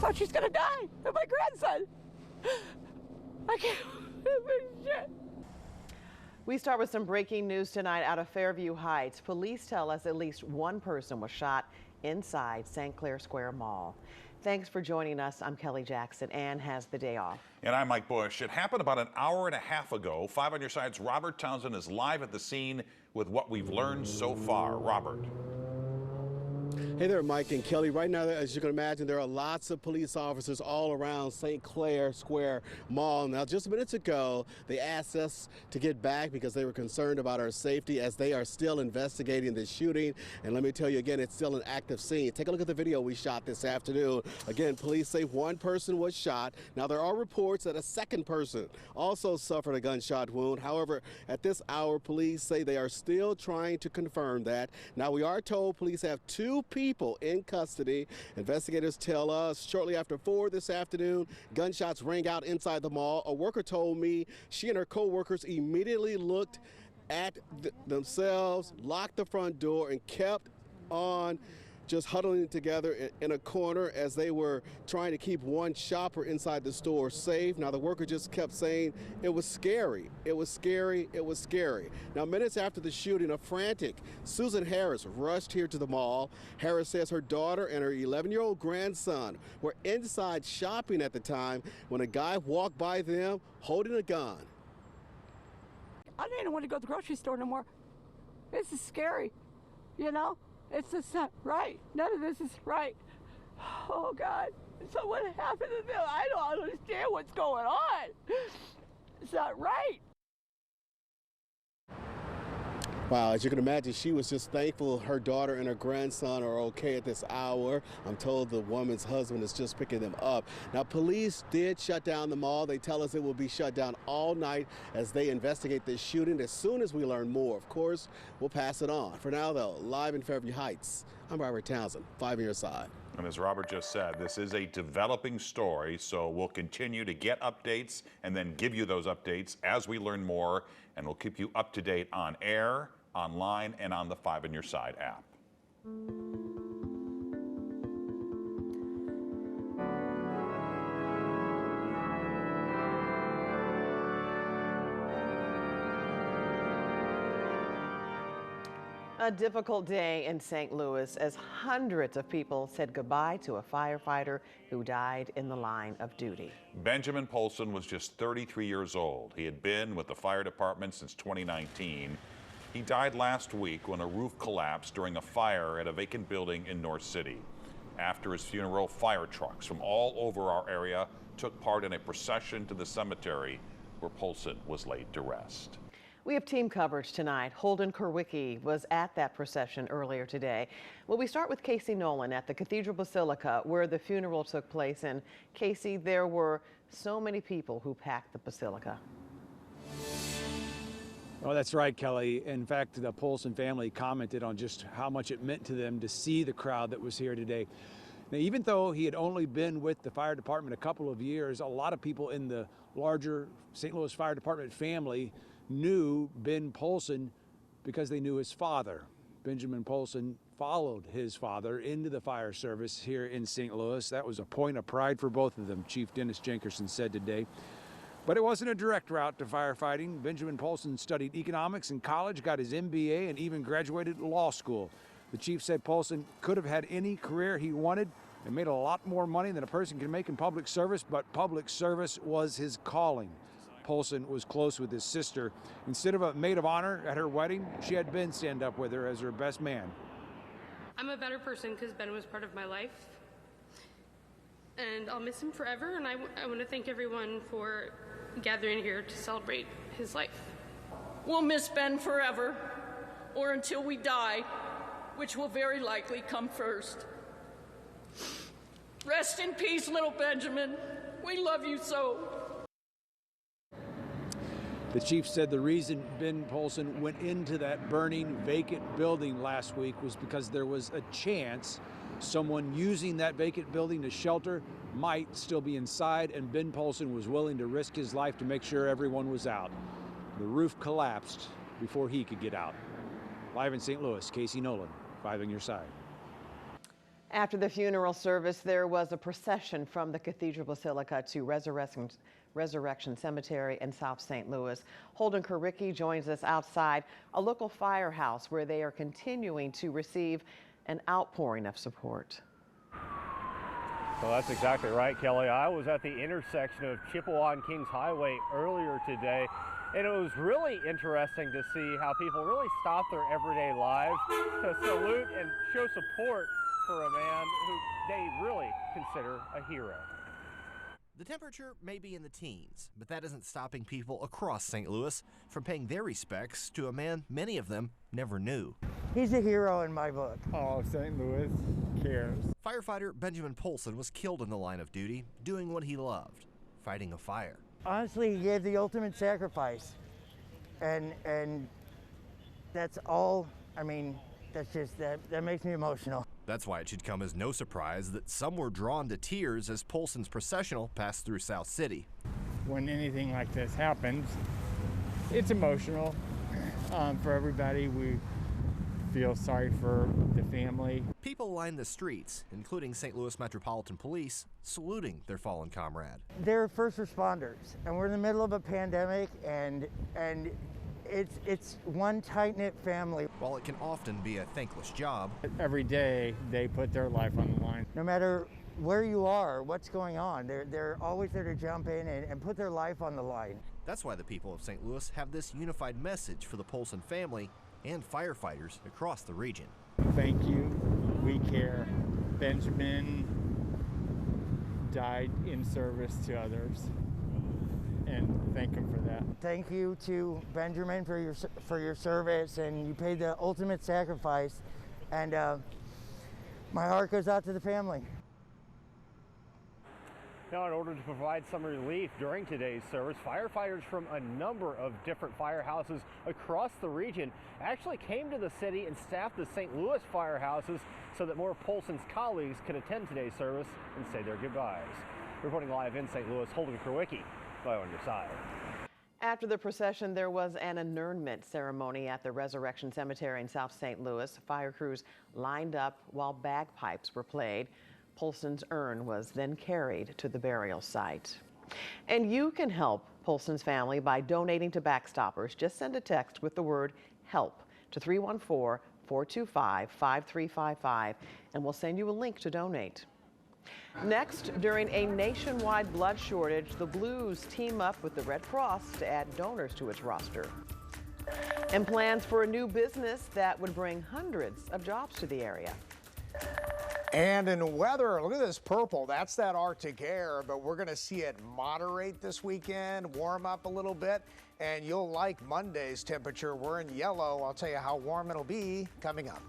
thought she's gonna die. And my grandson. I can't believe shit. We start with some breaking news tonight out of Fairview Heights. Police tell us at least one person was shot inside St. Clair Square Mall. Thanks for joining us. I'm Kelly Jackson. Ann has the day off. And I'm Mike Bush. It happened about an hour and a half ago. 5 on Your Side's Robert Townsend is live at the scene with what we've learned so far. Robert. Hey there, Mike and Kelly. Right now, as you can imagine, there are lots of police officers all around St. Clair Square Mall. Now, just minutes ago, they asked us to get back because they were concerned about our safety as they are still investigating the shooting. And let me tell you again, it's still an active scene. Take a look at the video we shot this afternoon. Again, police say one person was shot. Now, there are reports that a second person also suffered a gunshot wound. However, at this hour, police say they are still trying to confirm that. Now, we are told police have two people in custody. Investigators tell us shortly after 4 this afternoon, gunshots rang out inside the mall. A worker told me she and her co-workers immediately looked at themselves, locked the front door, and kept on just huddling together in a corner as they were trying to keep one shopper inside the store safe. Now, the worker just kept saying it was scary, it was scary, it was scary. Now, minutes after the shooting, a frantic Susan Harris rushed here to the mall. Harris says her daughter and her 11-year-old grandson were inside shopping at the time when a guy walked by them holding a gun. I didn't want to go to the grocery store no more. This is scary, you know? It's just not right. None of this is right. Oh, God. So what happened to them? I don't understand what's going on. It's not right. Wow, as you can imagine, she was just thankful her daughter and her grandson are okay at this hour. I'm told the woman's husband is just picking them up. Now, police did shut down the mall. They tell us it will be shut down all night as they investigate this shooting. As soon as we learn more, of course, we'll pass it on. For now, though, live in Fairview Heights, I'm Robert Townsend, 5 on Your Side. And as Robert just said, this is a developing story, so we'll continue to get updates and then give you those updates as we learn more, and we'll keep you up to date on air, online, and on the 5 on Your Side app. A difficult day in St. Louis as hundreds of people said goodbye to a firefighter who died in the line of duty. Benjamin Polson was just 33 years old. He had been with the fire department since 2019. He died last week when a roof collapsed during a fire at a vacant building in North City. After his funeral, fire trucks from all over our area took part in a procession to the cemetery where Polson was laid to rest. We have team coverage tonight. Holden Kurwicki was at that procession earlier today. Well, we start with Casey Nolan at the Cathedral Basilica where the funeral took place. And Casey, there were so many people who packed the basilica. Oh, that's right, Kelly. In fact, the Polson family commented on just how much it meant to them to see the crowd that was here today. Now, even though he had only been with the fire department a couple of years, a lot of people in the larger St. Louis Fire Department family knew Ben Polson because they knew his father. Benjamin Polson followed his father into the fire service here in St. Louis. That was a point of pride for both of them, Chief Dennis Jenkerson said today. But it wasn't a direct route to firefighting. Benjamin Polson studied economics in college, got his MBA, and even graduated law school. The chief said Polson could have had any career he wanted and made a lot more money than a person can make in public service, but public service was his calling. Polson was close with his sister. Instead of a maid of honor at her wedding, she had Ben stand up with her as her best man. I'm a better person because Ben was part of my life, and I'll miss him forever, and I want to thank everyone for gathering here to celebrate his life. We'll miss Ben forever, or until we die, which will very likely come first. Rest in peace, little Benjamin. We love you so. The chief said the reason Ben Polson went into that burning vacant building last week was because there was a chance someone using that vacant building to shelter might still be inside, and Ben Polson was willing to risk his life to make sure everyone was out. The roof collapsed before he could get out. Live in St. Louis, Casey Nolan, 5 on Your Side. After the funeral service, there was a procession from the Cathedral Basilica to Resurrection Cemetery in South St. Louis. Holden Kurwicki joins us outside a local firehouse where they are continuing to receive an outpouring of support. Well, that's exactly right, Kelly. I was at the intersection of Chippewa and Kings Highway earlier today, and it was really interesting to see how people really stop their everyday lives to salute and show support for a man who they really consider a hero. The temperature may be in the teens, but that isn't stopping people across St. Louis from paying their respects to a man many of them never knew. He's a hero in my book. All of St. Louis cares. Firefighter Benjamin Polson was killed in the line of duty, doing what he loved, fighting a fire. Honestly, he gave the ultimate sacrifice. And that's all, I mean, that's just, that makes me emotional. That's why it should come as no surprise that some were drawn to tears as Polson's processional passed through South City. When anything like this happens, it's emotional for everybody. We feel sorry for the family. People line the streets, including St. Louis Metropolitan Police, saluting their fallen comrade. They're first responders, and we're in the middle of a pandemic, and it's one tight-knit family. While it can often be a thankless job, every day they put their life on the line. No matter where you are, what's going on, they're always there to jump in and put their life on the line. That's why the people of St. Louis have this unified message for the Polson family and firefighters across the region. Thank you. We care. Benjamin died in service to others, and thank him for that. Thank you to Benjamin for your service, and you paid the ultimate sacrifice, and my heart goes out to the family. Now, in order to provide some relief during today's service, firefighters from a number of different firehouses across the region actually came to the city and staffed the St. Louis firehouses so that more Polson's colleagues could attend today's service and say their goodbyes. Reporting live in St. Louis, Holden Kurwicki, live on your side. After the procession, there was an inurnment ceremony at the Resurrection Cemetery in South St. Louis. Fire crews lined up while bagpipes were played. Polson's urn was then carried to the burial site. And you can help Polson's family by donating to Backstoppers. Just send a text with the word HELP to 314-425-5355, and we'll send you a link to donate. Next, during a nationwide blood shortage, the Blues team up with the Red Cross to add donors to its roster. And plans for a new business that would bring hundreds of jobs to the area. And in weather, look at this purple. That's that Arctic air, but we're going to see it moderate this weekend, warm up a little bit, and you'll like Monday's temperature. We're in yellow. I'll tell you how warm it'll be coming up.